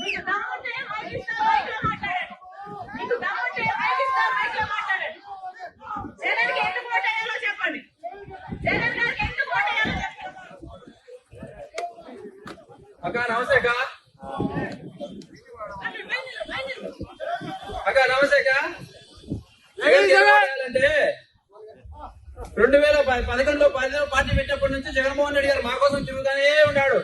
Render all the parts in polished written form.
మీకు దమ్ముంటే మైక్ ఇస్తా, మైక్ లో మాట్లాడండి. మీకు దమ్ముంటే మైక్ ఇస్తా, మైక్ లో మాట్లాడండి. జగన్ కి ఎందుకు ఓటేయాలో చెప్పండి. జగన్ గారికి ఎందుకు ఓటేయాలో చెప్పండి. అక్క నమస్తే అక్క. అక్క నమస్తే అక్క. అంటే 2011లో పార్టీ పెట్టినప్పటి నుంచి జగన్మోహన్ రెడ్డి గారు మా కోసం తిరుగుతానే ఉన్నాడు.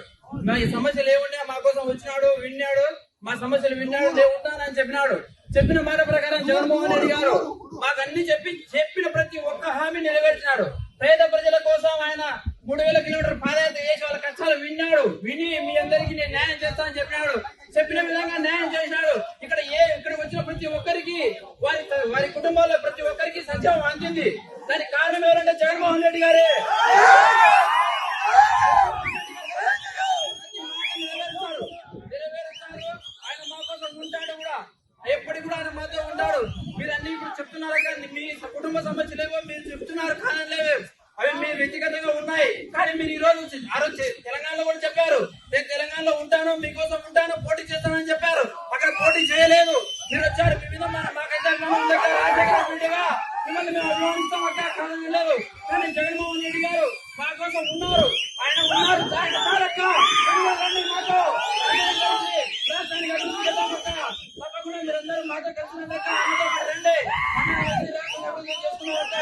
మా సమస్యలు ఏముండే మా కోసం వచ్చినాడు, విన్నాడు, మా సమస్యలు విన్నాడు, ఉంటానని చెప్పినాడు. చెప్పిన మాట ప్రకారం జగన్మోహన్ రెడ్డి గారు మాకు అన్ని చెప్పిన ప్రతి ఒక్క హామీ నెరవేర్చినాడు. పేద ప్రజల కోసం ఆయన 3000 కిలోమీటర్ పాదయాత్ర చేసి వాళ్ళ కష్టాలు విని మీ అందరికీ నేను న్యాయం చేస్తానని చెప్పినాడు. చెప్పిన విధంగా న్యాయం చేసినాడు. ఇక్కడికి వచ్చిన ప్రతి ఒక్కరికి వారి కుటుంబాల్లో ప్రతి ఒక్కరికి సంక్షేమం అందింది. దానికి కారణం ఎవరంటే జగన్మోహన్ రెడ్డి గారే. ఆయన మా కోసం ఉంటాడు కూడా, ఎప్పటికి కూడా ఆయన మాతో ఉంటాడు. మీరన్నీ ఇప్పుడు చెప్తున్నారు కానీ మీ కుటుంబ సమస్యలేవో మీరు చెప్తున్నారు, కారణం లేవే అవి మీరు వ్యక్తిగతంగా ఉన్నాయి. కానీ మీరు ఈ రోజు తెలంగాణలో కూడా చెప్పారు, నేను తెలంగాణలో ఉంటాను, మీకోసం ఉంటాను, పోటీ చేస్తానని చెప్పారు. అక్కడ పోటీ చేయలేదు, మీరు వచ్చారు. మీ మీద మాకైతే మిమ్మల్ని మేము అభిమానిస్తాం అక్క, కారణం లేదు. కానీ జగన్మోహన్ రెడ్డి గారు మా కోసం ఉన్నారు, ఆయన ఉన్నారు. తప్పకుండా మీరందరూ మాతో కలిసినట్టు రండి. చేసుకున్నారక్క.